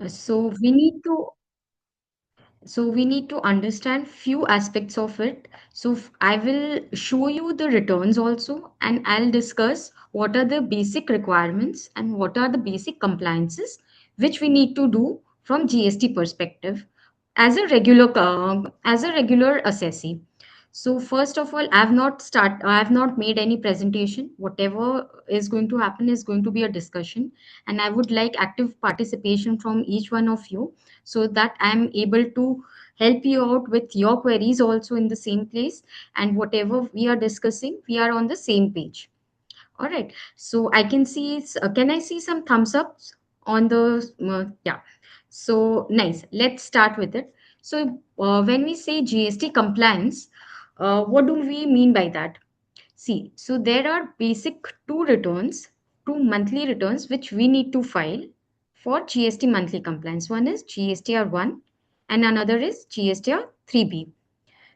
So we need to understand few aspects of it. I will show you the returns also, and I'll discuss what are the basic requirements and what are the basic compliances which we need to do from GST perspective as a regular assessee. So first of all, I have not made any presentation. Whatever is going to happen is going to be a discussion, and I would like active participation from each one of you so that I'm able to help you out with your queries also in the same place, and whatever we are discussing, we are on the same page. All right. So I can see, can I see some thumbs ups on the, yeah. So nice. Let's start with it. So when we say GST compliance, what do we mean by that? See, so there are basic two monthly returns which we need to file for GST monthly compliance. One is GSTR 1 and another is GSTR 3B.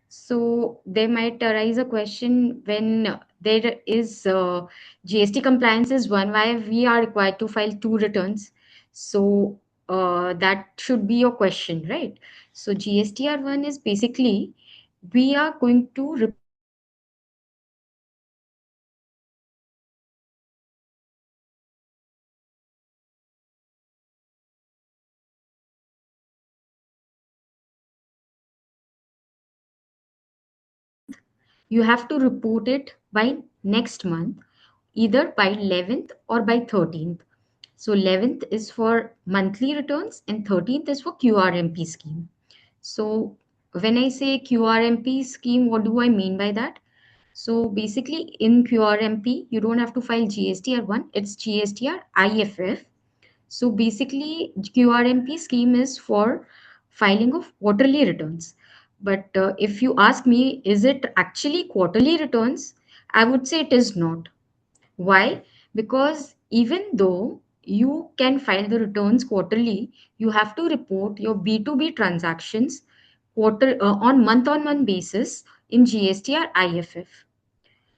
So there might arise a question when there is GST compliance is one, why we are required to file two returns. So that should be your question, right? So GSTR 1 is basically we are going to report the GST compliance for you have to report it by next month, either by 11th or by 13th. So 11th is for monthly returns and 13th is for QRMP scheme. So when I say QRMP scheme, what do I mean by that? So basically in QRMP, you don't have to file GSTR1, it's GSTR IFF. So basically, QRMP scheme is for filing of quarterly returns. But if you ask me, is it actually quarterly returns? I would say it is not. Why? Because even though you can file the returns quarterly, you have to report your B2B transactions on month basis in GST or IFF.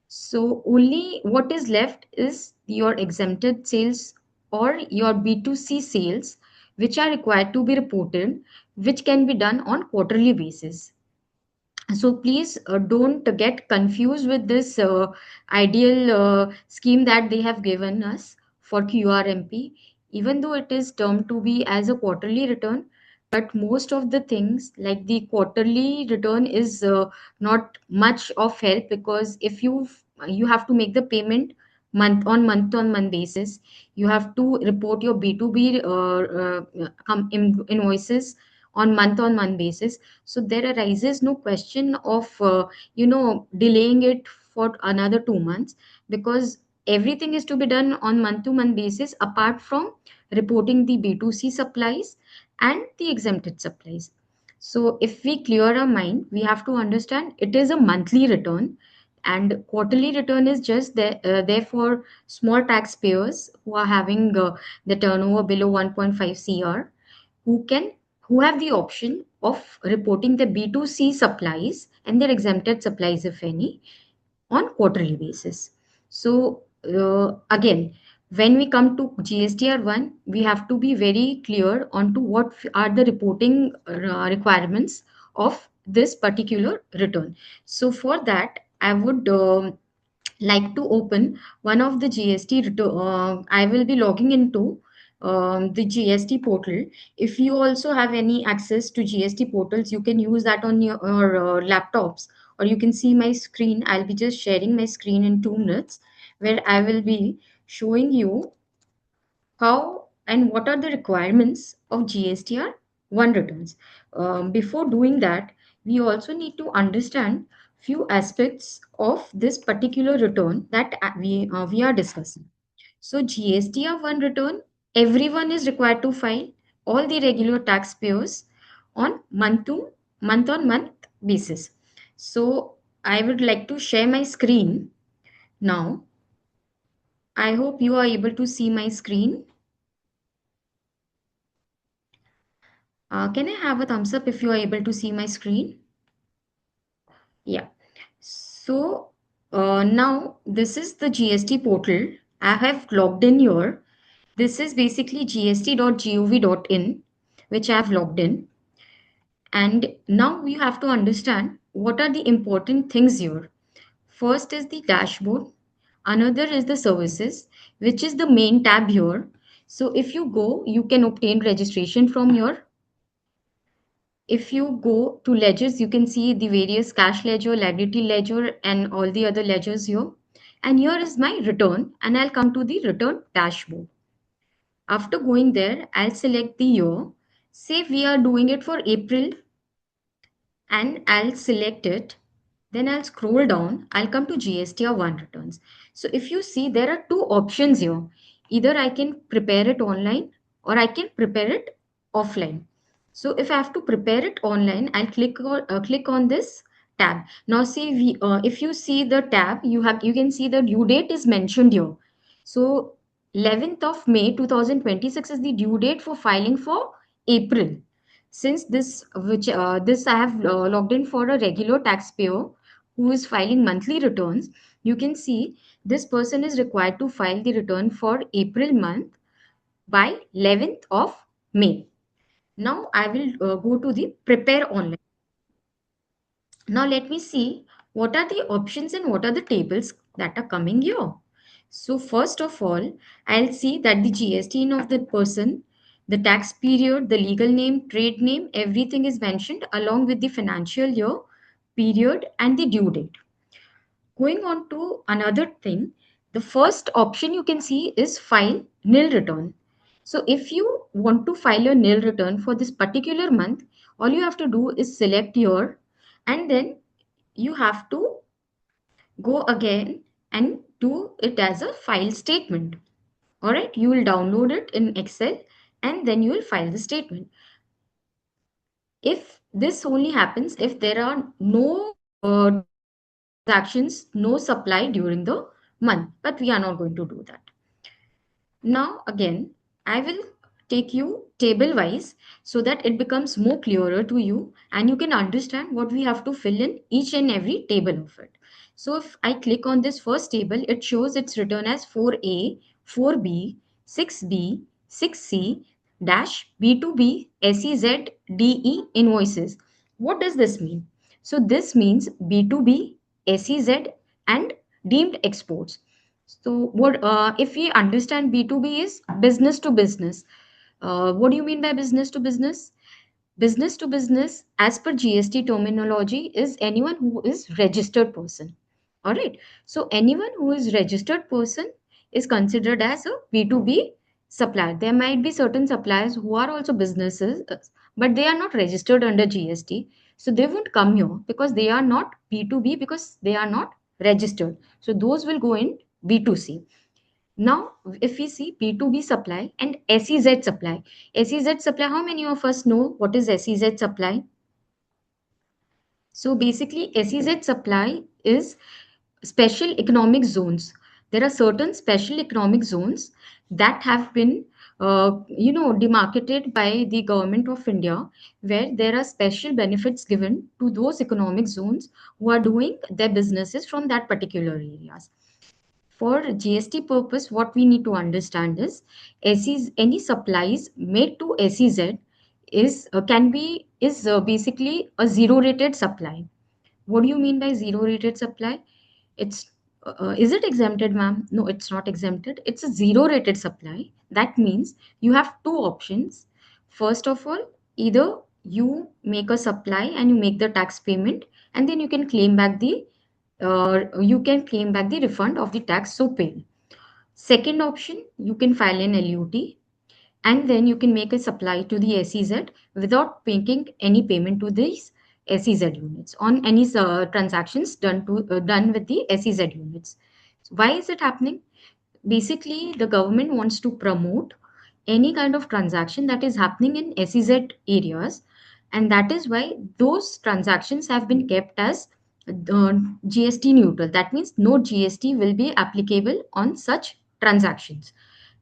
So only what is left is your exempted sales or your B2C sales, which are required to be reported, which can be done on quarterly basis. So please don't get confused with this ideal scheme that they have given us for QRMP, even though it is termed to be as a quarterly return. But most of the things like the quarterly return is not much of help, because if you have to make the payment month on month basis, you have to report your B2B invoices on month basis. So there arises no question of delaying it for another 2 months, because everything is to be done on month to month basis apart from reporting the B2C supplies and the exempted supplies. So if we clear our mind, we have to understand it is a monthly return, and quarterly return is just there for small taxpayers who are having the turnover below 1.5 cr, who can who have the option of reporting the B2C supplies and their exempted supplies, if any, on quarterly basis. So again, when we come to GSTR1, we have to be very clear on to what are the reporting requirements of this particular return. So for that, I would like to open one of the GST I will be logging into the GST portal. If you also have any access to GST portals, you can use that on your laptops, or you can see my screen. I'll be just sharing my screen in 2 minutes, where I will be showing you how and what are the requirements of GSTR 1 returns. Before doing that, we also need to understand few aspects of this particular return that we are discussing. So GSTR 1 return, everyone is required to file, all the regular taxpayers, on month on month basis. So I would like to share my screen now. I hope you are able to see my screen. Can I have a thumbs up if you are able to see my screen? Yeah. So now this is the GST portal. I have logged in here. This is basically gst.gov.in. which I have logged in. And now we have to understand what are the important things here. First is the dashboard, another is the services, which is the main tab here. So if you go, you can obtain registration from here. If you go to ledgers, you can see the various cash ledger, liability ledger, and all the other ledgers here. And here is my return, and I'll come to the return dashboard. After going there, I'll select the year. Say we are doing it for April, and I'll select it. Then I'll scroll down. I'll come to GST or one returns. So if you see, there are two options here. Either I can prepare it online or I can prepare it offline. So if I have to prepare it online, I'll click on this tab. Now see, if you see the tab, you can see the due date is mentioned here. So 11th of May 2026 is the due date for filing for April. Since this I have logged in for a regular taxpayer who is filing monthly returns, you can see this person is required to file the return for April month by 11th of May. Now I will go to the prepare online. Now let me see what are the options and what are the tables that are coming here. So first of all, I'll see that the GST of the person, the tax period, the legal name, trade name, everything is mentioned along with the financial year, period, and the due date. Going on to another thing, the first option you can see is file nil return. So if you want to file a nil return for this particular month, all you have to do is select your, and then you have to go again and do it as a file statement. All right, you will download it in Excel and then you will file the statement. If this only happens if there are no transactions, no supply during the month, but we are not going to do that. Now again, I will take you table wise so that it becomes more clearer to you and you can understand what we have to fill in each and every table of it. So if I click on this first table, it shows it's written as 4A, 4B, 6B, 6C, dash B2B, SEZ, DE invoices. What does this mean? So this means B2B, SEZ and deemed exports. So what if we understand B2B is business to business? What do you mean by business to business? Business to business, as per GST terminology, is anyone who is registered person. All right. So anyone who is registered person is considered as a B2B supplier. There might be certain suppliers who are also businesses, but they are not registered under GST. So they won't come here because they are not B2B because they are not registered. So those will go in B2C. Now, if we see B2B supply and SEZ supply, SEZ supply, how many of us know what is SEZ supply? So basically, SEZ supply is special economic zones. There are certain special economic zones that have been, demarcated by the government of India, where there are special benefits given to those economic zones who are doing their businesses from that particular areas. For GST purpose, what we need to understand is SEZ, any supplies made to SEZ is basically a zero rated supply. What do you mean by zero rated supply? It's is it exempted, ma'am? No, it's not exempted. It's a zero rated supply. That means you have two options. First of all, either you make a supply and you make the tax payment, and then you can claim back the refund of the tax so paid. Second option, you can file an LUT and then you can make a supply to the SEZ without making any payment to these SEZ units on any transactions done with the SEZ units. So why is it happening? Basically, the government wants to promote any kind of transaction that is happening in SEZ areas, and that is why those transactions have been kept as GST neutral. That means no GST will be applicable on such transactions.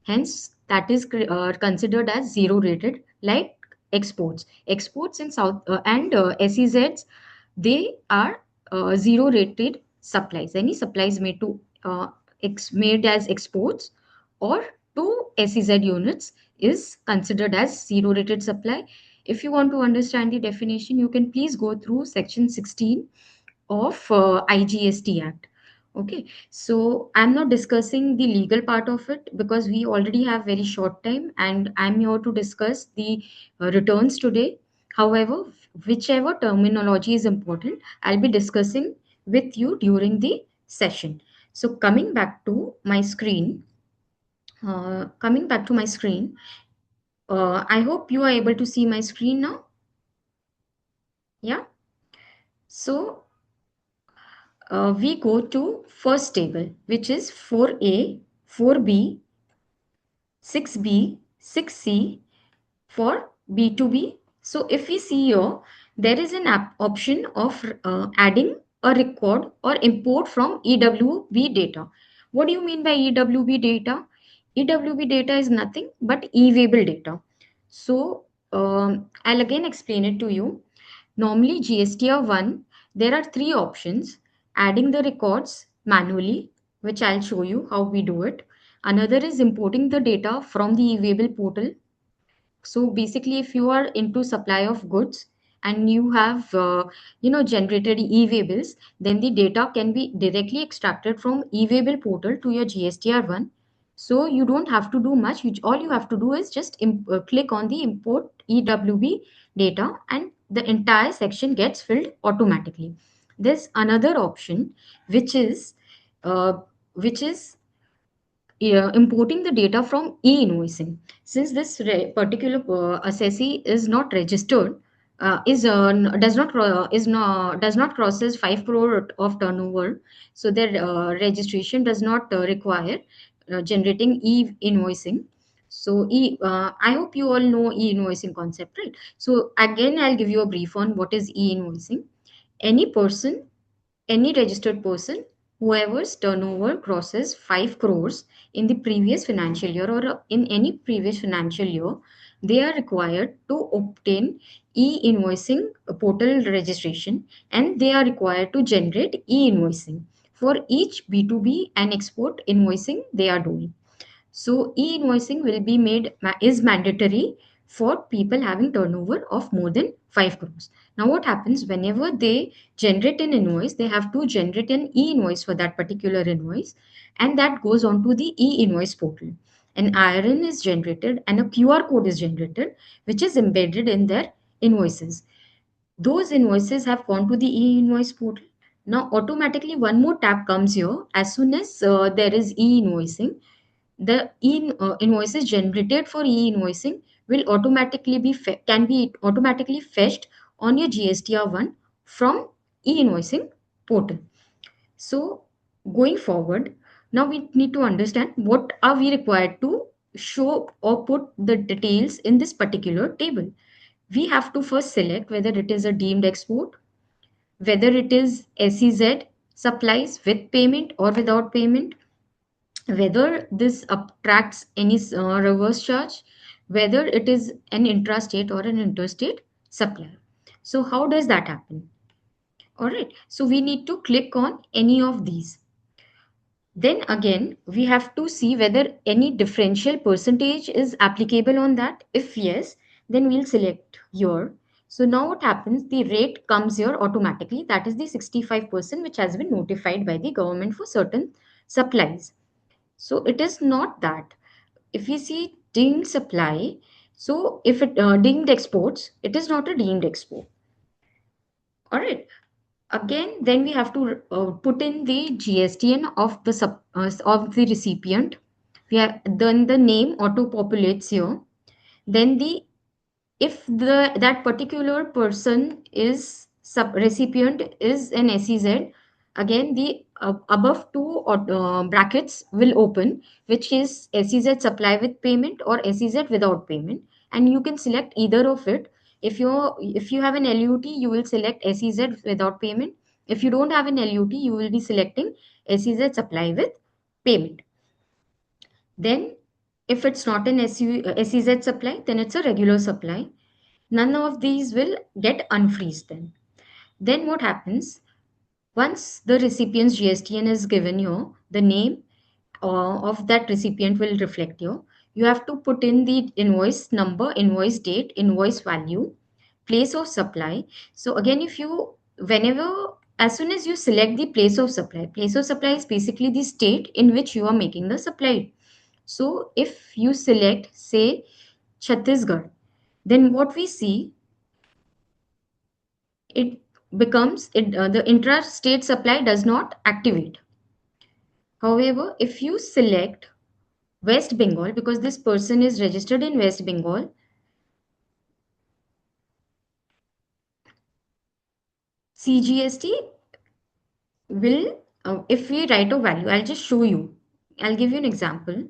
Hence, that is considered as zero rated, like exports. Exports in South and SEZs, they are zero rated supplies. Any supplies made as exports or to SEZ units is considered as zero rated supply. If you want to understand the definition, you can please go through section 16 of IGST Act. Okay, so I'm not discussing the legal part of it because we already have very short time, and I'm here to discuss the returns today. However, whichever terminology is important, I'll be discussing with you during the session. So coming back to my screen, I hope you are able to see my screen now. Yeah. So we go to first table, which is 4A, 4B, 6B, 6C for B2B. So if we see here, there is an option of adding a record or import from EWB data. What do you mean by EWB data? EWB data is nothing but e-waybill data. So I'll again explain it to you. Normally, GSTR 1, there are three options: adding the records manually, which I'll show you how we do it. Another is importing the data from the e-waybill portal. So basically, if you are into supply of goods and you have generated e-waybills, then the data can be directly extracted from e-waybill portal to your GSTR1. So you don't have to do much. All you have to do is just click on the import EWB data, and the entire section gets filled automatically. There's another option which is uh, which is importing the data from e-invoicing. Since this particular assessee is not registered, is does not is not does not crosses 5 crore of turnover, so their registration does not require generating e-invoicing. So I hope you all know e-invoicing concept, right? So again, I'll give you a brief on what is e-invoicing. Any person, any registered person, whoever's turnover crosses 5 crores in the previous financial year or in any previous financial year, they are required to obtain e-invoicing portal registration, and they are required to generate e-invoicing for each B2B and export invoicing they are doing. So e-invoicing will be is mandatory for people having turnover of more than 5 crores. Now what happens whenever they generate an invoice, they have to generate an e-invoice for that particular invoice, and that goes on to the e-invoice portal. An IRN is generated and a QR code is generated, which is embedded in their invoices. Those invoices have gone to the e-invoice portal. Now automatically one more tab comes here. As soon as there is e-invoicing, the invoices generated for e-invoicing will automatically can be automatically fetched on your GSTR1 from e-invoicing portal. So going forward, now we need to understand what are we required to show or put the details in this particular table. We have to first select whether it is a deemed export, whether it is SEZ supplies with payment or without payment, whether this attracts any reverse charge, whether it is an intrastate or an interstate supplier. So how does that happen? All right, so we need to click on any of these. Then again, we have to see whether any differential percentage is applicable on that. If yes, then we'll select here. So now what happens, the rate comes here automatically. That is the 65% which has been notified by the government for certain supplies. So it is not that. If we see deemed supply, so if it deemed exports, it is not a deemed export. All right. Again, then we have to put in the GSTN of the of the recipient. We have then the name auto populates here. Then the if the that particular person is sub recipient is an SEZ, again the above two brackets will open, which is SEZ supply with payment or SEZ without payment, and you can select either of it. If you have an LUT, you will select SEZ without payment. If you don't have an LUT, you will be selecting SEZ supply with payment. Then if it's not an SEZ supply, then it's a regular supply. None of these will get unfreezed then. Then what happens? Once the recipient's GSTN is given here, the name of that recipient will reflect here. you have to put in the invoice number, invoice date, invoice value, place of supply. So again, if you, whenever, as soon as you select the place of supply is basically the state in which you are making the supply. So if you select, say, Chhattisgarh, then what we see, it becomes the intra-state supply does not activate. However, if you select West Bengal, because this person is registered in West Bengal, CGST will, if we write a value, I'll just show you. I'll give you an example.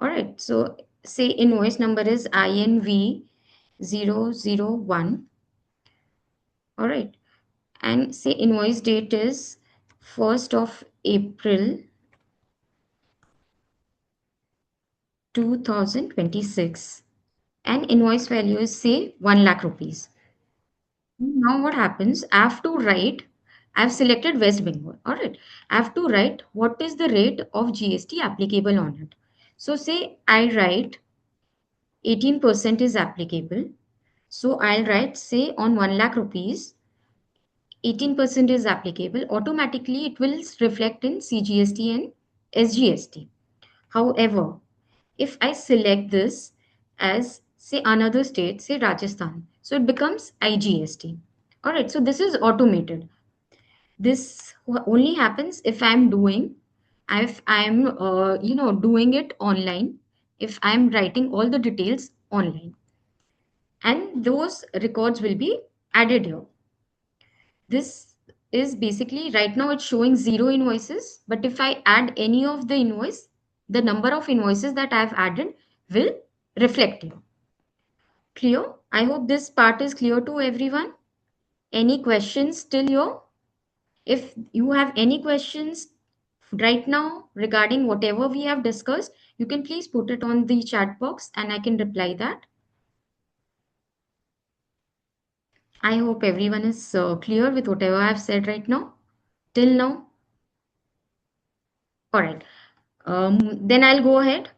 All right. So say invoice number is INV 001. All right. And say invoice date is 1st of April 2026. And invoice value is say 1 lakh rupees. Now what happens? I have to write, I've selected West Bengal. All right. I have to write what is the rate of GST applicable on it. So say I write 18% is applicable. So I'll write say on 1 lakh rupees, 18% is applicable. Automatically it will reflect in CGST and SGST. However, if I select this as say another state, say Rajasthan, so it becomes IGST. All right, so this is automated. This only happens if I'm doing, if I'm doing it online, if I'm writing all the details online, and those records will be added here. This is basically right now it's showing zero invoices, but if I add any of the invoice, the number of invoices that I've added will reflect here. Clear? I hope this part is clear to everyone. Any questions still here? If you have any questions right now regarding whatever we have discussed, you can please put it on the chat box and I can reply that. I hope everyone is clear with whatever I have said right now, till now. All right. Then I'll go ahead.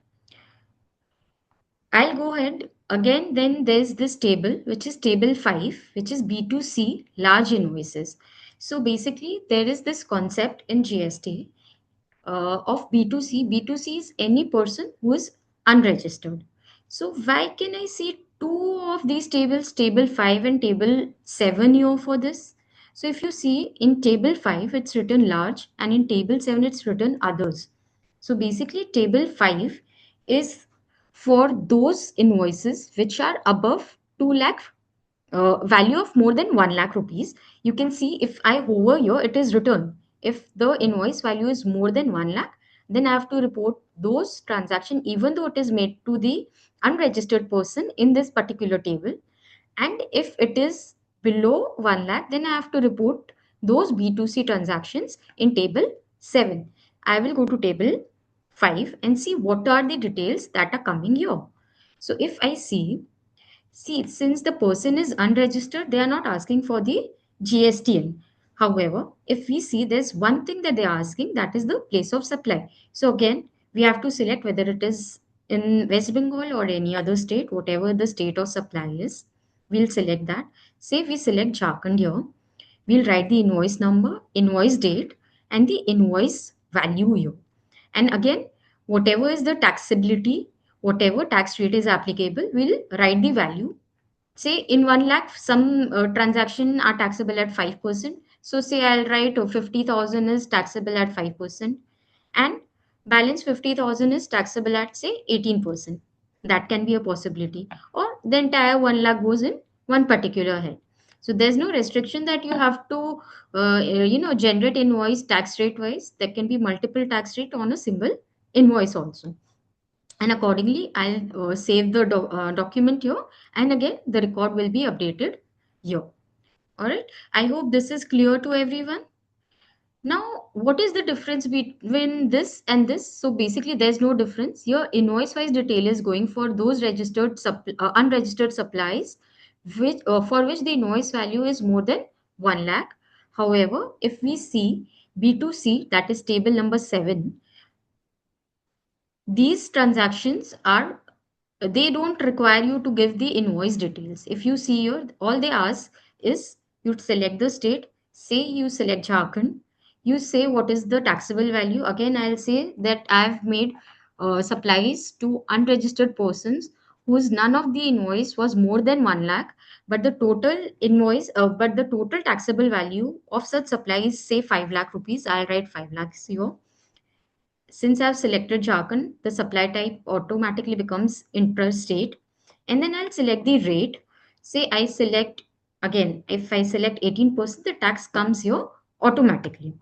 Again. Then there's this table, which is table 5, which is B2C large invoices. So basically, there is this concept in GST of B2C. B2C is any person who is unregistered. So why can I see two of these tables, table 5 and table 7 here for this? So if you see in table 5, it's written large, and in table 7, it's written others. So basically, table 5 is for those invoices which are above 2 lakh, value of more than 1 lakh rupees. You can see if I hover here, it is written. If the invoice value is more than 1 lakh, then I have to report those transaction even though it is made to the unregistered person in this particular table. And if it is below 1 lakh, then I have to report those B2C transactions in table 7. I will go to table 5 and see what are the details that are coming here. So if I see, since the person is unregistered, they are not asking for the GSTN. However, if we see, there's one thing that they are asking, that is the place of supply. So again, we have to select whether it is in West Bengal or any other state, whatever the state of supply is, we'll select that. Say we select Jharkhand here, we'll write the invoice number, invoice date, and the invoice value here. And again, whatever is the taxability, whatever tax rate is applicable, we'll write the value. Say in 1 lakh, some transaction are taxable at 5%. So say I'll write 50,000 is taxable at 5%, and balance 50,000 is taxable at say 18%. That can be a possibility. Or the entire 1 lakh goes in one particular head. So there's no restriction that you have to, generate invoice tax rate wise. There can be multiple tax rate on a single invoice also. And accordingly, I'll save the document here, and again the record will be updated here. All right, I hope this is clear to everyone. Now, what is the difference between this and this? So basically, there's no difference here. Invoice wise detail is going for those unregistered supplies, which for which the invoice value is more than 1 lakh. However, if we see B2C, that is table number 7, these transactions are they don't require you to give the invoice details. If you see your, all they ask is you select the state, say you select Jharkhand, you say what is the taxable value. Again, I'll say that I've made supplies to unregistered persons whose none of the invoice was more than 1 lakh, but the total invoice, but the total taxable value of such supplies say 5 lakh rupees. I'll write 5 lakhs here. Since I've selected Jharkhand, the supply type automatically becomes interstate. And then I'll select the rate. Say I select, again, if I select 18%, the tax comes here automatically.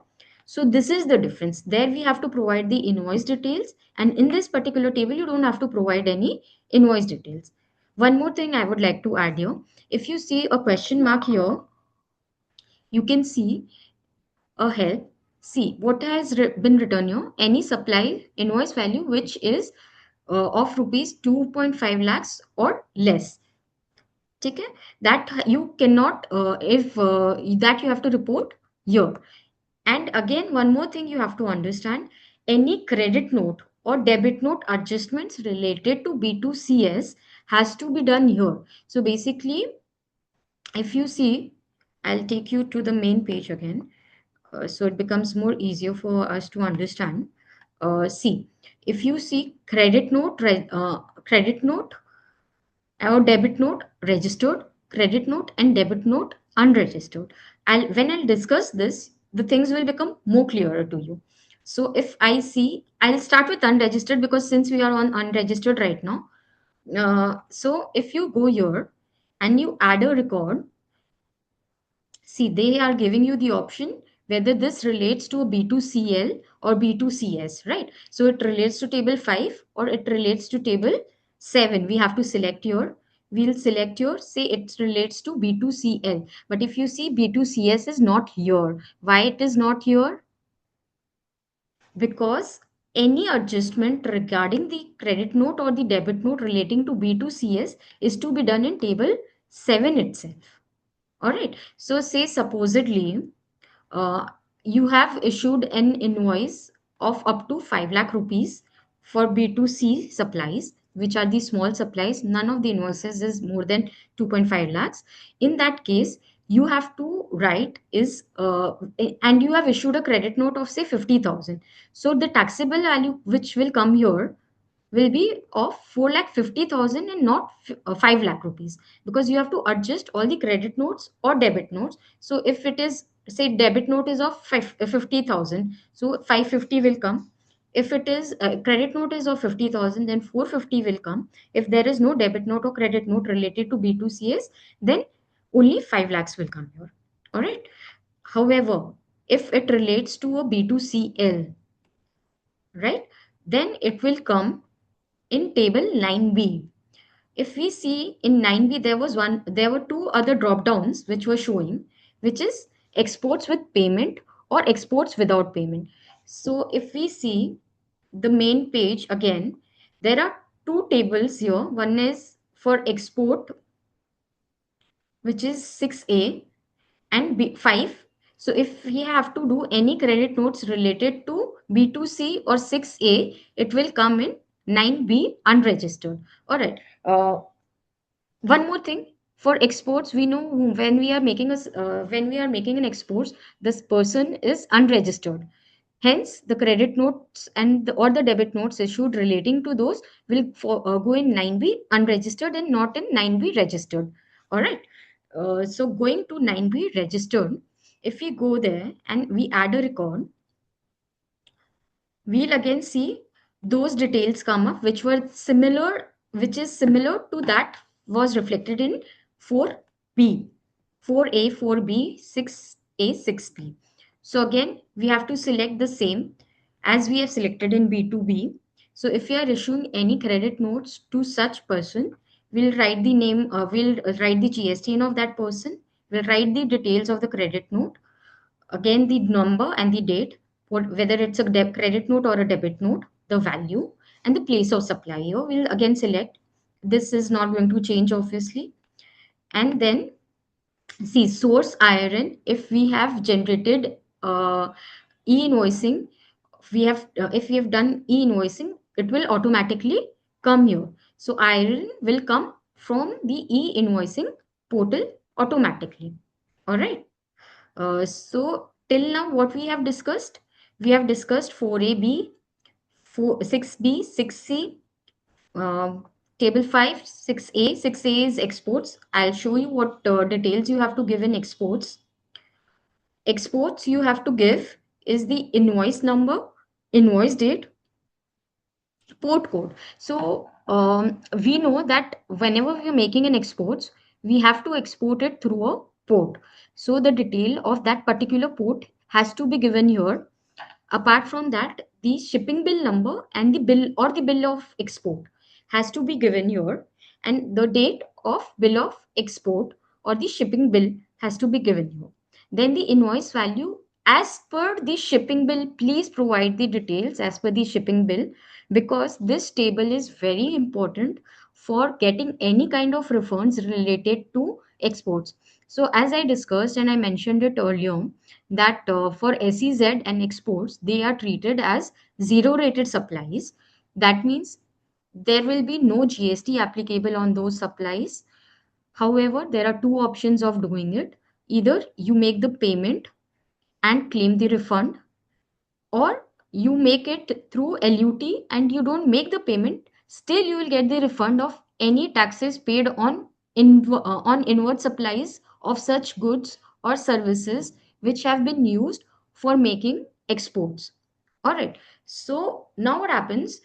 So this is the difference. There we have to provide the invoice details. And in this particular table, you don't have to provide any invoice details. One more thing I would like to add here. If you see a question mark here, you can see a help. See what has been written here. Any supply invoice value which is of rupees 2.5 lakhs or less. Okay, that you cannot if that you have to report here. And again, one more thing you have to understand: any credit note or debit note adjustments related to B2CS has to be done here. So basically, if you see, I'll take you to the main page again, so it becomes more easier for us to understand. See, if you see credit note or debit note registered, credit note and debit note unregistered. When I'll discuss this, the things will become more clearer to you. So if I see, I'll start with unregistered because since we are on unregistered right now. So if you go here and you add a record, see, they are giving you the option whether this relates to a B2CL or B2CS, right? So it relates to table 5 or it relates to table 7. We have to select your, we'll select your, say it relates to B2CL. But if you see B2CS is not here. Why it is not here? Because any adjustment regarding the credit note or the debit note relating to B2CS is to be done in table 7 itself. All right. So say supposedly uh, you have issued an invoice of up to 5 lakh rupees for B2C supplies, which are the small supplies. None of the invoices is more than 2.5 lakhs. In that case, you have to write is, and you have issued a credit note of say 50,000. So the taxable value which will come here will be of 4,50,000 and not 5 lakh rupees, because you have to adjust all the credit notes or debit notes. So if it is, say debit note is of 50,000, so 550 will come. If it is credit note is of 50,000, then 450 will come. If there is no debit note or credit note related to B2CS, then only 5 lakhs will come here. All right. However, if it relates to a B2CL, right, then it will come in table 9b. If we see in 9b, there were two other drop downs which were showing, which is exports with payment or exports without payment. So if we see the main page again, there are two tables here. One is for export, which is 6a, and 5. So if we have to do any credit notes related to B2C or 6A, it will come in 9B unregistered. All right. One more thing, for exports, we know when we are making when we are making an exports, this person is unregistered. Hence, the credit notes and or the debit notes issued relating to those will go in 9B unregistered and not in 9B registered. All right. So going to 9B registered, if we go there and we add a record, we'll again see those details come up which were similar, which is similar to that was reflected in 4B, 4A, 4B, 6A, 6B. So again, we have to select the same as we have selected in B2B. So if we are issuing any credit notes to such person, we'll write the name, we'll write the GSTN of that person, we'll write the details of the credit note, again the number and the date, whether it's a credit note or a debit note, the value, and the place of supply. Here we'll again select, this is not going to change obviously. And then see source IRN, if we have generated e-invoicing, we have if we have done e-invoicing, it will automatically come here. So iron will come from the e-invoicing portal automatically. All right. So till now, what we have discussed? We have discussed 4AB, 6B, 6C, um, table 5, 6A. 6A is exports. I'll show you what details you have to give in exports. Exports you have to give is the invoice number, invoice date, port code. So we know that whenever we are making an exports, we have to export it through a port. So the detail of that particular port has to be given here. Apart from that, the shipping bill number and the bill or the bill of export has to be given here, and the date of bill of export or the shipping bill has to be given here. Then the invoice value as per the shipping bill, please provide the details as per the shipping bill, because this table is very important for getting any kind of refunds related to exports. So as I discussed and I mentioned it earlier, that for SEZ and exports, they are treated as zero rated supplies. That means there will be no GST applicable on those supplies. However, there are two options of doing it. Either you make the payment and claim the refund, or you make it through LUT and you don't make the payment, still you will get the refund of any taxes paid on inward supplies of such goods or services which have been used for making exports. All right. So now what happens?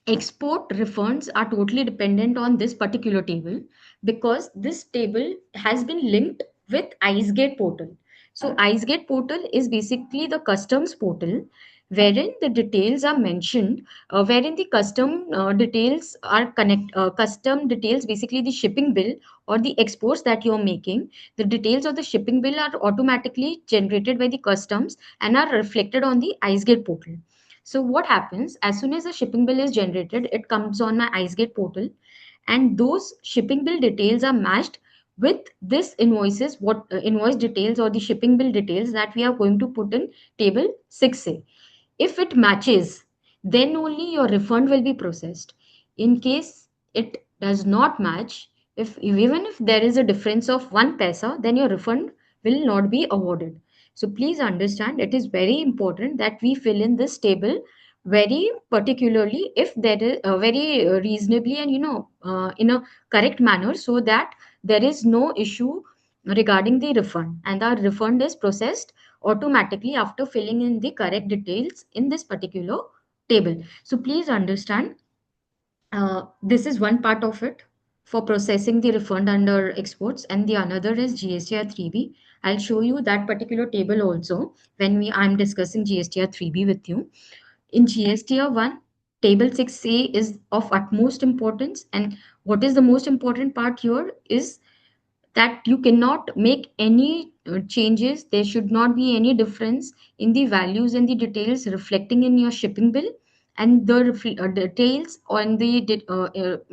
Export refunds are totally dependent on this particular table, because this table has been linked with IceGate portal. So IceGate portal is basically the customs portal wherein the details are mentioned, wherein the custom details, basically the shipping bill or the exports that you're making, the details of the shipping bill are automatically generated by the customs and are reflected on the IceGate portal. So what happens, as soon as a shipping bill is generated, it comes on my IceGate portal, and those shipping bill details are matched with this invoices, what invoice details or the shipping bill details that we are going to put in table 6A. If it matches, then only your refund will be processed. In case it does not match, if even if there is a difference of 1 paisa, then your refund will not be awarded. So please understand, it is very important that we fill in this table very particularly, if there is very reasonably, and in a correct manner, so that there is no issue regarding the refund, and our refund is processed automatically after filling in the correct details in this particular table. So please understand, this is one part of it for processing the refund under exports, and the another is GSTR 3B. I'll show you that particular table also when I'm discussing GSTR 3B with you. In GSTR 1, table 6A is of utmost importance, and what is the most important part here is that you cannot make any changes. There should not be any difference in the values and the details reflecting in your shipping bill, and the details on the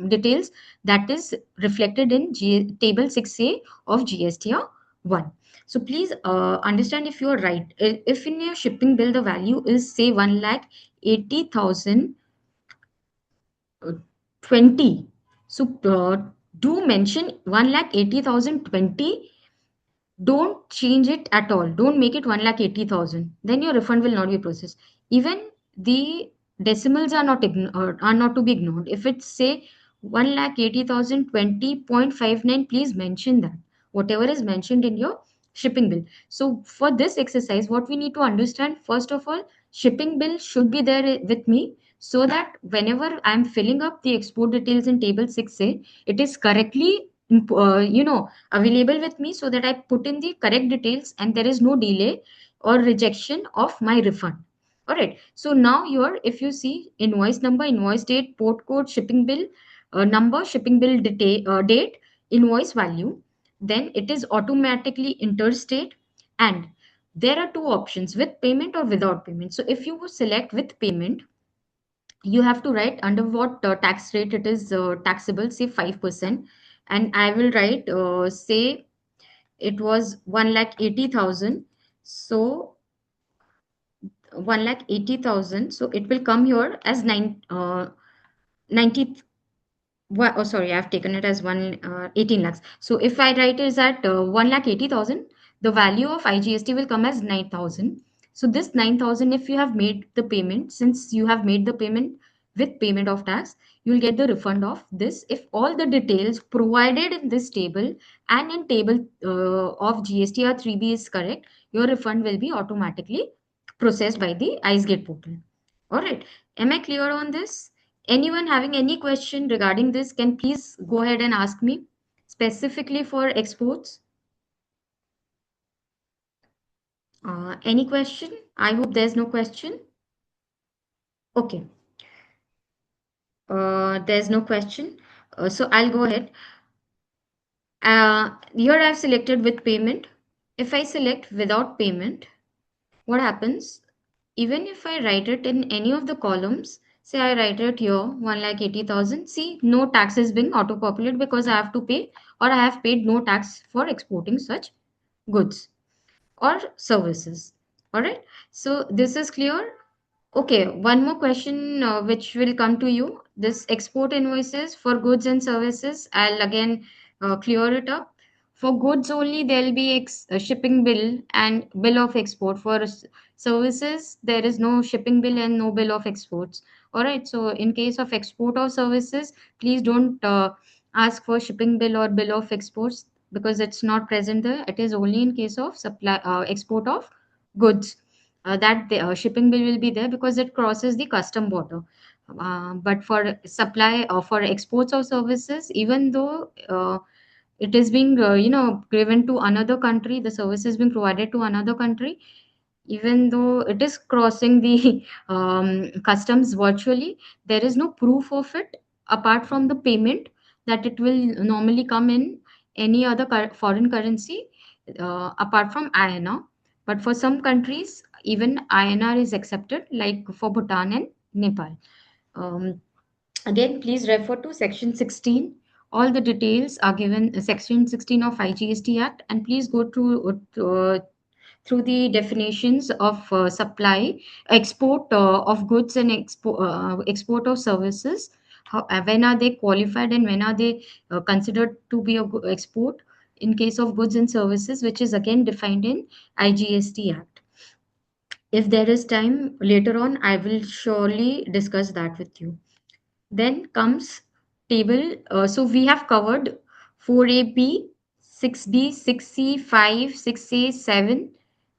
details that is reflected in table 6A of GSTR 1. So please understand, if you are right, if in your shipping bill the value is say 1,80,000 uh, 20, so do mention 1,80,020. Don't change it at all. Don't make it 1,80,000. Then your refund will not be processed. Even the decimals are are not to be ignored. If it's say 1,80,020.59, please mention that. Whatever is mentioned in your shipping bill. So for this exercise, what we need to understand, first of all, shipping bill should be there with me, so that whenever I'm filling up the export details in table 6A, it is correctly available with me, so that I put in the correct details and there is no delay or rejection of my refund. All right. So now here, if you see invoice number, invoice date, port code, shipping bill number, shipping bill date, invoice value, then it is automatically interstate, and there are two options, with payment or without payment. So if you would select with payment, you have to write under what tax rate it is taxable, say 5%, and I will write say it was 1,80,000. So 1,80,000, so it will come here as 90. Oh, sorry, I've taken it as 18 lakhs. So if I write is at 1 lakh 80,000, the value of IGST will come as 9,000. So this 9,000, if you have made the payment, since you have made the payment with payment of tax, you will get the refund of this. If all the details provided in this table and in table of GST or 3B is correct, your refund will be automatically processed by the IceGate portal. All right. Am I clear on this? Anyone having any question regarding this can please go ahead and ask me specifically for exports. Any question? I hope there's no question. Okay, there's no question. So I'll go ahead. Here I've selected with payment. If I select without payment, what happens? Even if I write it in any of the columns, say I write it here 1,80,000. See, no tax is being auto populated because I have to pay or I have paid no tax for exporting such goods or services. All right. So this is clear. Okay, one more question which will come to you. This export invoices for goods and services, I'll again clear it up. For goods only, there'll be a shipping bill and bill of export. For services, there is no shipping bill and no bill of exports. All right, so in case of export of services, please don't ask for shipping bill or bill of exports because it's not present there. It is only in case of supply export of goods that the shipping bill will be there because it crosses the custom border. But for supply or for exports of services, even though it is being given to another country, the service is being provided to another country, even though it is crossing the customs virtually, there is no proof of it apart from the payment that it will normally come in any other foreign currency apart from INR. But for some countries, even INR is accepted, like for Bhutan and Nepal. Um, Again, please refer to section 16. All the details are given section 16 of IGST Act, and please go through the definitions of supply, export of goods and export of services. When are they qualified and when are they considered to be a export in case of goods and services, which is again defined in IGST Act. If there is time later on, I will surely discuss that with you. Then comes table. So we have covered 4AB, 6B, 6C, 5, 6A, 7,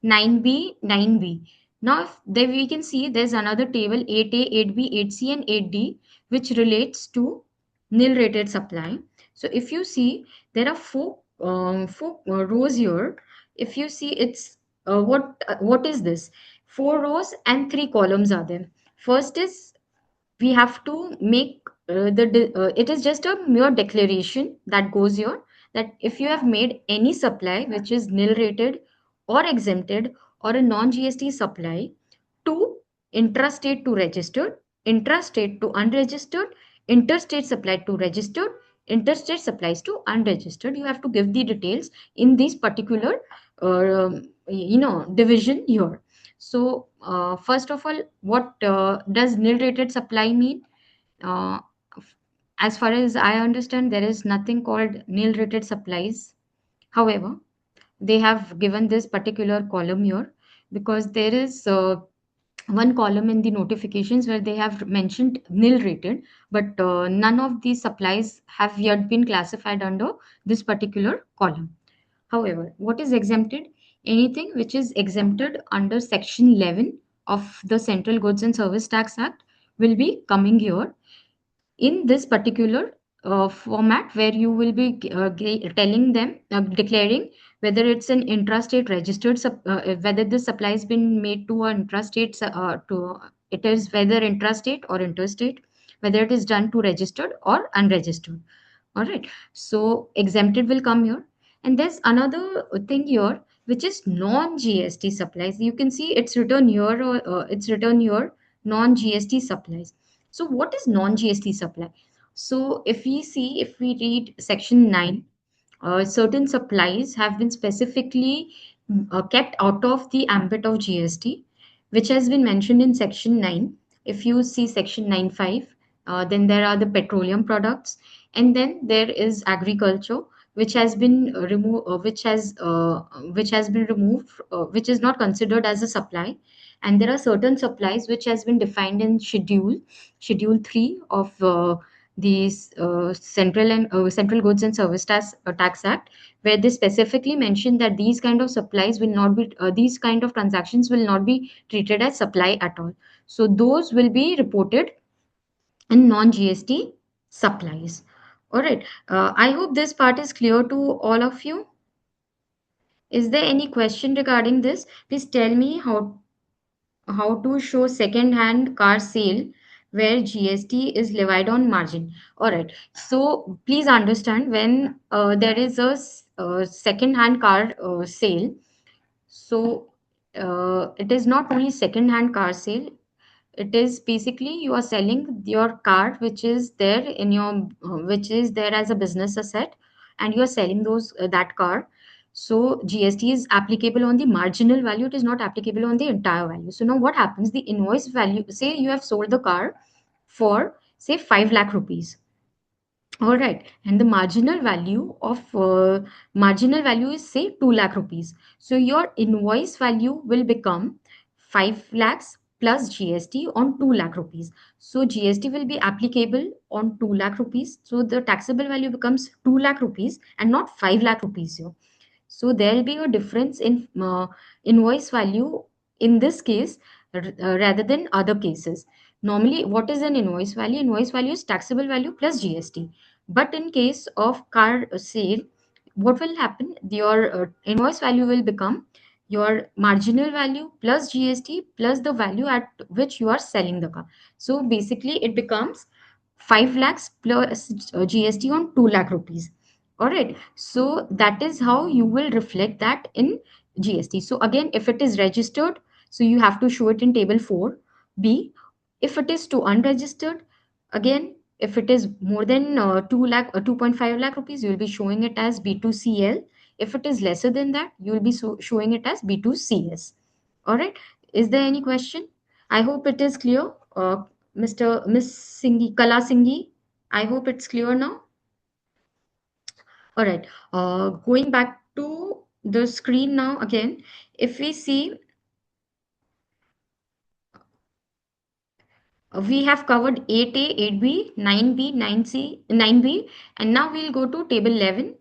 9B, 9B. Now if there we can see there's another table 8A, 8B, 8C and 8D which relates to nil rated supply. So if you see there are four rows here. If you see it's what is this? Four rows and three columns are there. First is we have to make it is just a mere declaration that goes here that if you have made any supply which is nil rated or exempted or a non GST supply to intrastate to registered, intrastate to unregistered, interstate supply to registered, interstate supplies to unregistered, you have to give the details in these particular division here. So first of all, what does nil rated supply mean? uh, as far as I understand, there is nothing called nil rated supplies. However, they have given this particular column here because there is one column in the notifications where they have mentioned nil rated, but none of these supplies have yet been classified under this particular column. However, what is exempted? Anything which is exempted under section 11 of the Central Goods and Service Tax Act will be coming here in this particular format where you will be telling them declaring whether it's an intrastate registered whether the supply has been made to an intrastate to it is whether intrastate or interstate, whether it is done to registered or unregistered. All right, so exempted will come here, and there's another thing here which is non GST supplies. You can see it's written here, or it's written here, non GST supplies. So what is non GST supply? So if we see, if we read section 9, certain supplies have been specifically kept out of the ambit of GST, which has been mentioned in section 9. If you see section 9.5, then there are the petroleum products, and then there is agriculture, which has been removed, which has been removed, which is not considered as a supply. And there are certain supplies which has been defined in schedule 3 of the Central Goods and Service Tax Act, where they specifically mention that these kind of supplies will not be these kind of transactions will not be treated as supply at all. So those will be reported in non GST supplies. All right. I hope this part is clear to all of you. Is there any question regarding this? Please tell me how to show second hand car sale where GST is levied on margin. All right. So please understand, when there is a second hand car sale, so it is not only second hand car sale. It is basically you are selling your car which is there in your which is there as a business asset, and you are selling those that car. So GST is applicable on the marginal value, it is not applicable on the entire value. So now what happens, the invoice value, say you have sold the car for say 5 lakh rupees. All right, and the marginal value is say 2 lakh rupees. So your invoice value will become 5 lakhs plus GST on 2 lakh rupees. So GST will be applicable on 2 lakh rupees. So the taxable value becomes 2 lakh rupees and not 5 lakh rupees here. So there will be a difference in invoice value in this case, rather than other cases. Normally, what is an invoice value? Invoice value is taxable value plus GST. But in case of car sale, what will happen? Your invoice value will become your marginal value plus GST plus the value at which you are selling the car. So basically, it becomes 5 lakhs plus GST on 2 lakh rupees. All right. So that is how you will reflect that in GST. So again, if it is registered, so you have to show it in table 4B. If it is to unregistered, again, if it is more than 2 lakh 2.5 lakh rupees, you will be showing it as B2CL. If it is lesser than that, you will be showing it as B2CS. All right. Is there any question? I hope it is clear. Miss Singhi, Kala Singhi, I hope it's clear now. All right. Going back to the screen now again, if we see, we have covered 8A, 8B, 9B, 9C, 9B, and now we'll go to table 11.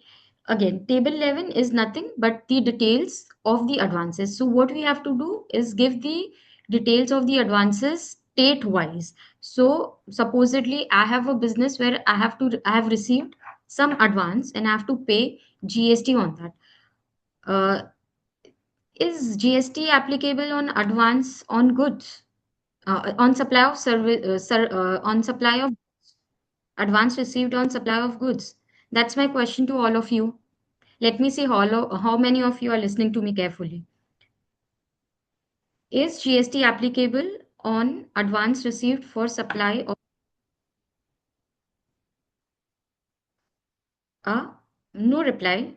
Again, table 11 is nothing but the details of the advances. So what we have to do is give the details of the advances state wise. So supposedly I have a business where I have received some advance and I have to pay GST on that. Uh, Is GST applicable on advance on goods, on supply of service, on supply of advance received on supply of goods? That's my question to all of you. Let me see how many of you are listening to me carefully. Is GST applicable on advance received for supply of no reply?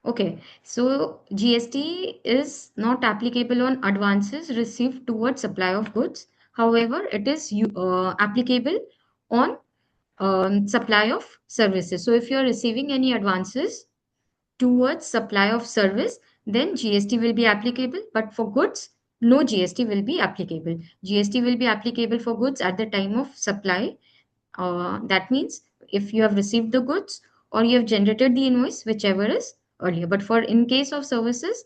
Okay, so GST is not applicable on advances received towards supply of goods. However, it is applicable on supply of services. So if you are receiving any advances towards supply of service, then GST will be applicable. But for goods, no GST will be applicable. GST will be applicable for goods at the time of supply. That means if you have received the goods or you have generated the invoice, whichever is earlier. But for in case of services,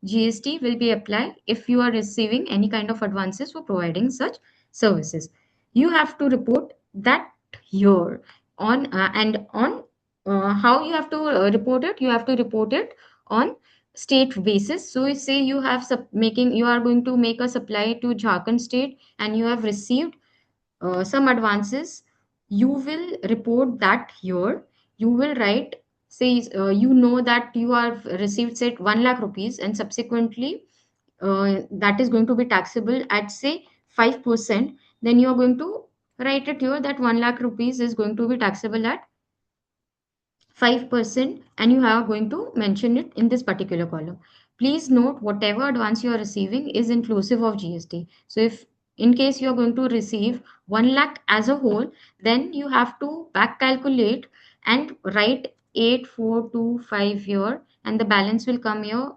GST will be applied if you are receiving any kind of advances for providing such services. You have to report that here on and on how you have to report it. You have to report it on state basis. So say you have you are going to make a supply to Jharkhand state and you have received some advances, you will report that here. You will write, say, you know that you have received, say, 1 lakh rupees, and subsequently that is going to be taxable at, say, 5%. Then you are going to write it here that 1 lakh rupees is going to be taxable at 5%, and you are going to mention it in this particular column. Please note, whatever advance you are receiving is inclusive of GST. So if in case you are going to receive 1 lakh as a whole, then you have to back calculate and write 8425 here, and the balance will come here.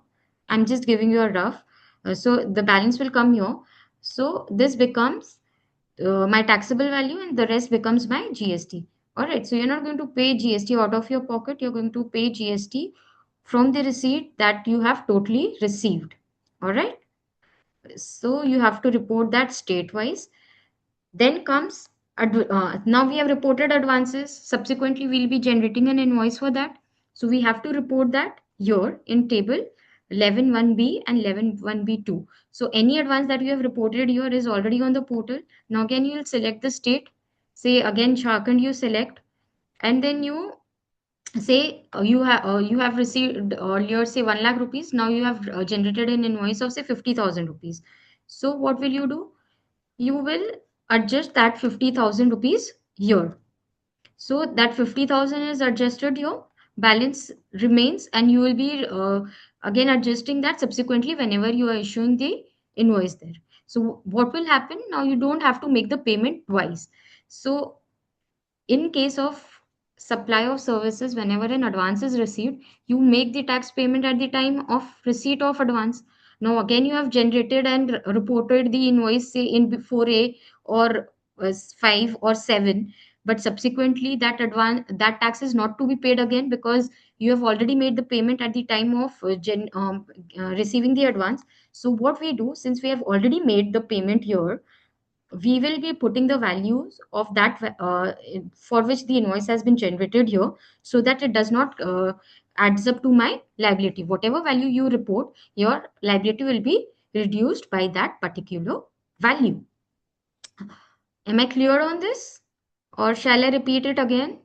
I'm just giving you a rough. So the balance will come here. So this becomes my taxable value, and the rest becomes my GST. All right. So you're not going to pay GST out of your pocket. You're going to pay GST from the receipt that you have totally received. All right. So you have to report that state wise. Then comes now we have reported advances. Subsequently, we'll be generating an invoice for that. So we have to report that here in table 11.1b and 11.1b2. So any advance that you have reported here is already on the portal. Now again, you'll select the state. Say again Jharkhand you select, and then you say you have received earlier say 1 lakh rupees. Now you have generated an invoice of say 50,000 rupees. So what will you do? You will adjust that 50,000 rupees here. So that 50,000 is adjusted here, balance remains, and you will be again adjusting that subsequently whenever you are issuing the invoice there. So what will happen now? You don't have to make the payment twice. So in case of supply of services, whenever an advance is received, you make the tax payment at the time of receipt of advance. Now again you have generated and reported the invoice say in before a or 5 or 7, but subsequently that advance, that tax is not to be paid again because you have already made the payment at the time of receiving the advance. So what we do, since we have already made the payment here, we will be putting the values of that for which the invoice has been generated here, so that it does not adds up to my liability. Whatever value you report, your liability will be reduced by that particular value. Am I clear on this, or shall I repeat it again?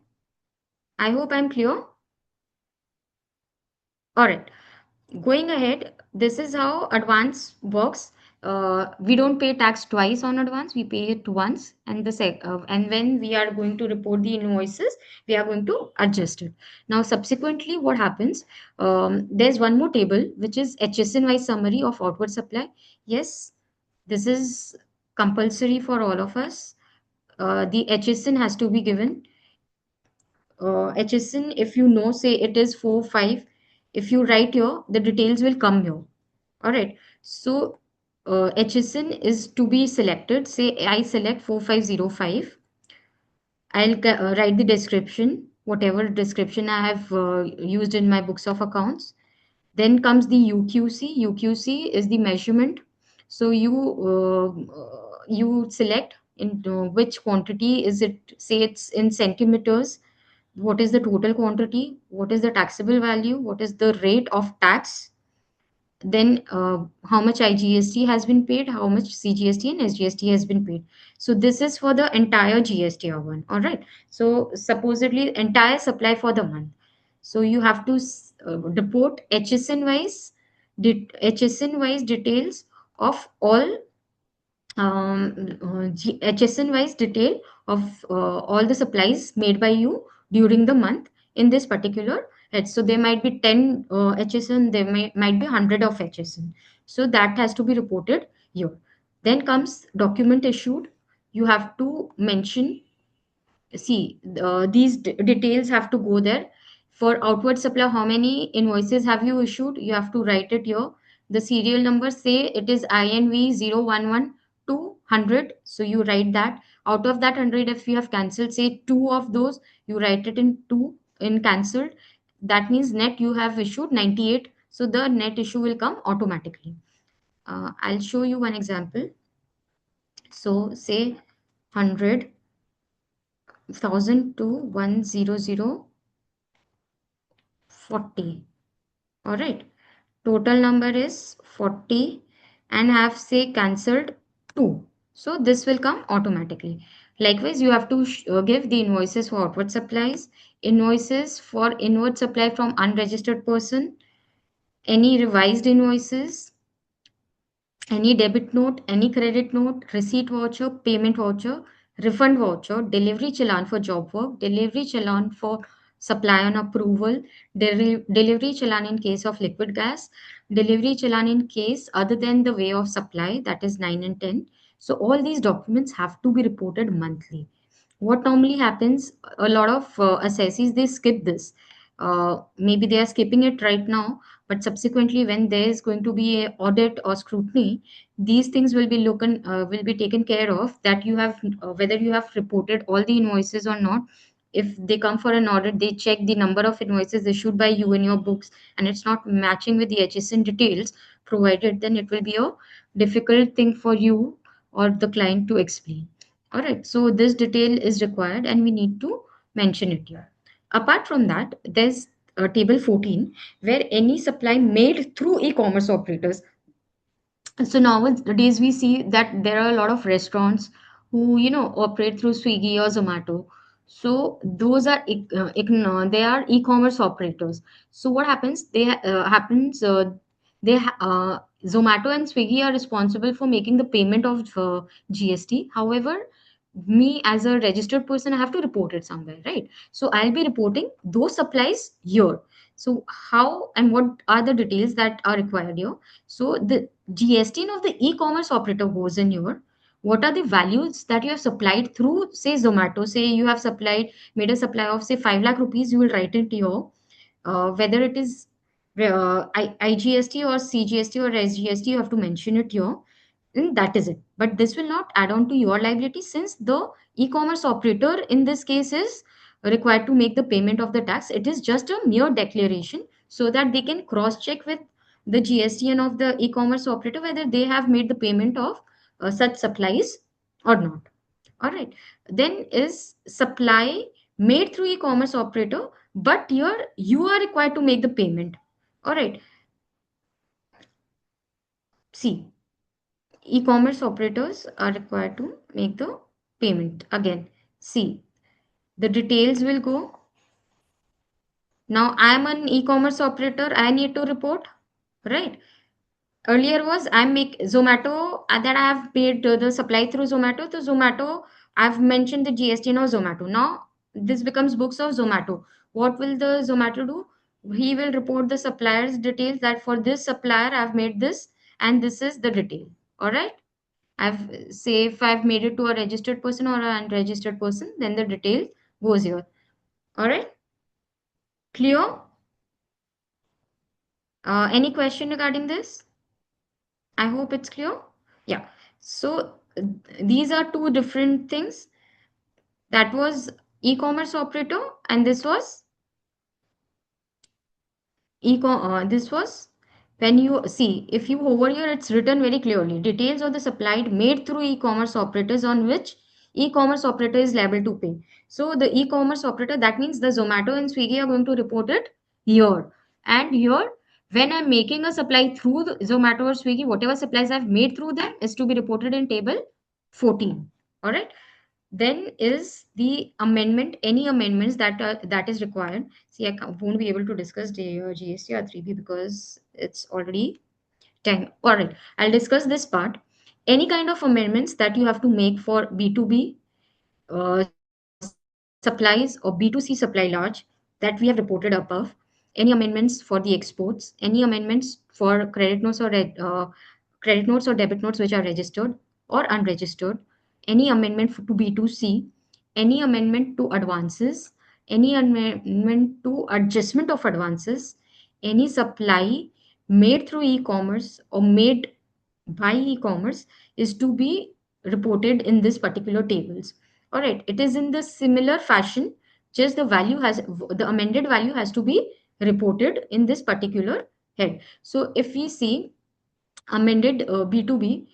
I hope I'm clear. All right. Going ahead, this is how advance works. We don't pay tax twice on advance, we pay it once, and and when we are going to report the invoices, we are going to adjust it. Now subsequently what happens, there's one more table which is HSN wise summary of outward supply. Yes, this is compulsory for all of us. The HSN has to be given. HSN, if you know, say it is 4 5, if you write here, the details will come here. All right. So HSN is to be selected. Say I select 4505. I'll write the description, whatever description I have used in my books of accounts. Then comes the UQC. UQC is the measurement. So you select in which quantity is it. Say it's in centimeters. What is the total quantity? What is the taxable value? What is the rate of tax? Then how much IGST has been paid, how much CGST and SGST has been paid. So this is for the entire GST one. All right. So supposedly entire supply for the month. So you have to report HSN wise details of all HSN wise detail of all the supplies made by you during the month in this particular head. So there might be 10 HSN, there might be 100 of HSN. So that has to be reported here. Then comes document issued. You have to mention, see, these details have to go there. For outward supply, how many invoices have you issued? You have to write it here. The serial number, say it is INV 011 to 100. So you write that. Out of that 100, if you have cancelled, say two of those, you write it in two in cancelled. That means net you have issued 98. So the net issue will come automatically. I'll show you one example. So say 100,000 to 100,40. All right. Total number is 40 and have say cancelled 2. So this will come automatically. Likewise, you have to give the invoices for outward supplies, invoices for inward supply from unregistered person, any revised invoices, any debit note, any credit note, receipt voucher, payment voucher, refund voucher, delivery challan for job work, delivery challan for supply on approval, delivery challan in case of liquid gas, delivery challan in case other than the way of supply, that is 9 and 10, So all these documents have to be reported monthly. What normally happens, a lot of assessees, they skip this. Maybe they are skipping it right now, but subsequently when there is going to be a audit or scrutiny, these things will be taken care of, that you have whether you have reported all the invoices or not. If they come for an audit, they check the number of invoices issued by you in your books, and it's not matching with the HSN details provided, then it will be a difficult thing for you or the client to explain. All right, so this detail is required and we need to mention it here. Apart from that, there's table 14, where any supply made through e-commerce operators. So nowadays we see that there are a lot of restaurants who, operate through Swiggy or Zomato. So those are they are e-commerce operators. So what happens? Zomato and Swiggy are responsible for making the payment of GST. However, me as a registered person, I have to report it somewhere, right? So I'll be reporting those supplies here. So how and what are the details that are required here? So the GST of the e-commerce operator goes in here. What are the values that you have supplied through, say, Zomato? Say you have made a supply of, say, 5 lakh rupees, you will write it here. Whether it is IGST or CGST or SGST, you have to mention it here. And that is it. But this will not add on to your liability, since the e-commerce operator in this case is required to make the payment of the tax. It is just a mere declaration so that they can cross check with the GSTN of the e-commerce operator whether they have made the payment of such supplies or not. All right. Then is supply made through e-commerce operator, but here you are required to make the payment. All right. See, e-commerce operators are required to make the payment. Again, see, the details will go. Now I am an e-commerce operator. I need to report, right? Earlier was I make Zomato, that I have paid the supply through Zomato. So Zomato, I've mentioned the GST now Zomato. Now this becomes books of Zomato. What will the Zomato do? He will report the supplier's details, that for this supplier I've made this and this is the detail. All right. Say if I've made it to a registered person or an unregistered person, then the detail goes here. All right. Clear? Any question regarding this? I hope it's clear. Yeah. So these are two different things. That was e-commerce operator, and this was when you see, if you hover here, it's written very clearly. Details of the supplied made through e-commerce operators on which e-commerce operator is liable to pay. So the e-commerce operator, that means the Zomato and Swiggy are going to report it here. And here, when I'm making a supply through the Zomato or Swiggy, whatever supplies I've made through them is to be reported in table 14. All right. Then is the amendment, any amendments that is required. See, won't be able to discuss the GST or 3B because it's already 10. All right, I'll discuss this part. Any kind of amendments that you have to make for B2B supplies or B2C supply large that we have reported above, any amendments for the exports, any amendments for credit notes or debit notes which are registered or unregistered, any amendment to B2C, any amendment to advances, any amendment to adjustment of advances, any supply made through e-commerce or made by e-commerce is to be reported in this particular tables. All right, it is in the similar fashion, just the amended value has to be reported in this particular head. So if we see amended B2B,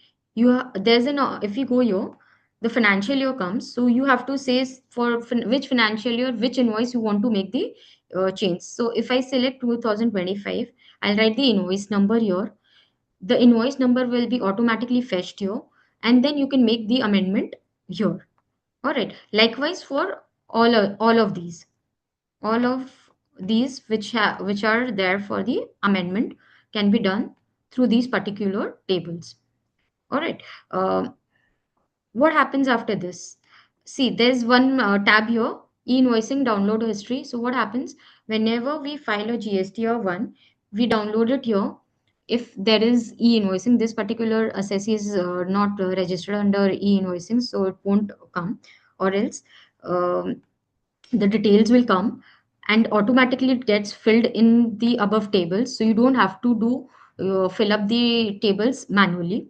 there's if you go here, the financial year comes, so you have to say for which financial year, which invoice you want to make the change. So if I select 2025, I'll write the invoice number here. The invoice number will be automatically fetched here, and then you can make the amendment here. All right. Likewise for all of these which are there for the amendment can be done through these particular tables. All right. What happens after this? See, there's one tab here, e-invoicing download history. So what happens whenever we file a GST or one, we download it here. if there is e-invoicing, this particular assessee is not registered under e-invoicing, so it won't come, or else um, the details will come and automatically it gets filled in the above tables, so you don't have to do fill up the tables manually.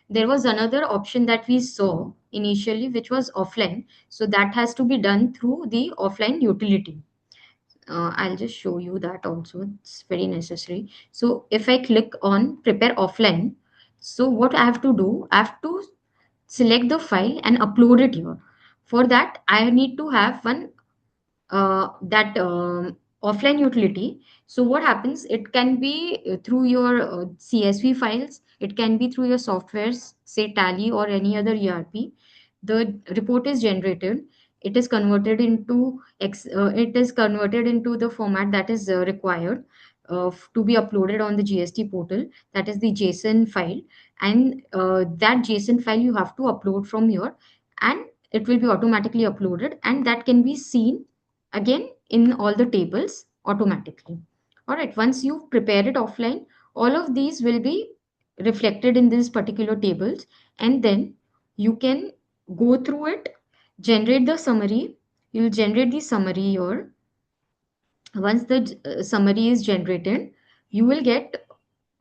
There was another option that we saw initially which was offline, so that has to be done through the offline utility. I'll just show you that also. It's very necessary. So if I click on prepare offline, so what I have to do, I have to select the file and upload it here. For that, I need to have one that offline utility. So what happens? It can be through your CSV files. It can be through your softwares, say Tally or any other ERP. The report is generated. It is converted into it is converted into the format that is required to be uploaded on the GST portal. That is the JSON file, and that JSON file you have to upload from here, and it will be automatically uploaded, and that can be seen again in all the tables automatically. All right, once you prepare it offline, all of these will be reflected in these particular tables, and then you can go through it, generate the summary. You'll generate the summary here. Once the summary is generated, you will get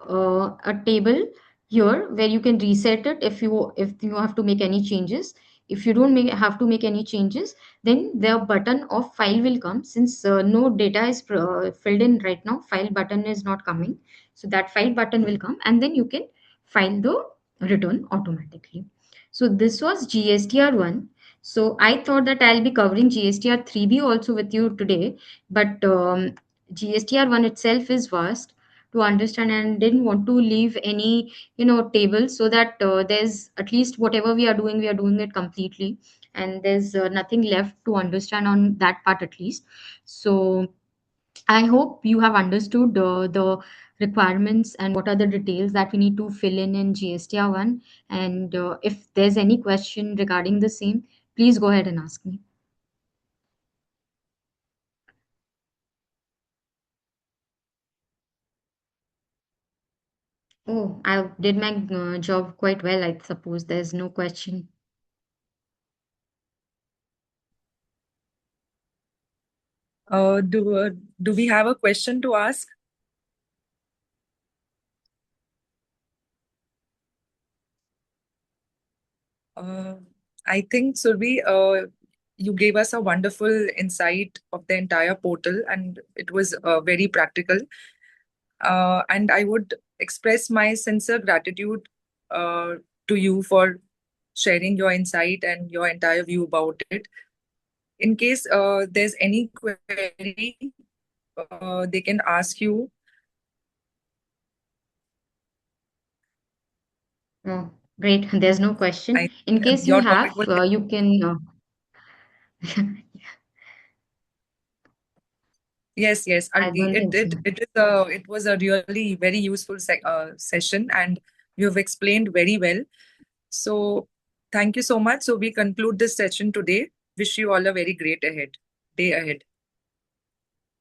a table here where you can reset it if you have to make any changes. If you don't have to make any changes, then the button of file will come. Since no data is filled in right now, file button is not coming, so that file button will come, and then you can file the return automatically. So this was GSTR 1. So I thought that I'll be covering GSTR 3B also with you today, but GSTR 1 itself is vast to understand, and didn't want to leave any tables, so that there's at least whatever we are doing it completely, and there's nothing left to understand on that part at least. So I hope you have understood the requirements and what are the details that we need to fill in GSTR 1. And if there's any question regarding the same, please go ahead and ask me. Oh, I did my job quite well. I suppose there's no question. Do we have a question to ask? Uh, I think, Surbi, you gave us a wonderful insight of the entire portal, and it was very practical. And I would express my sincere gratitude uh, to you for sharing your insight and your entire view about it. In case there's any query, they can ask you. Oh, great. There's no question. I In think case you your topic have, was you can. yes, yes. I don't think so. It was a really very useful session, and you have explained very well. So thank you so much. So we conclude this session today. Wish you all a very great day ahead.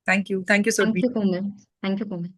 Thank you. Thank you, Thank Surbi. you, Komal. Thank you, Komal.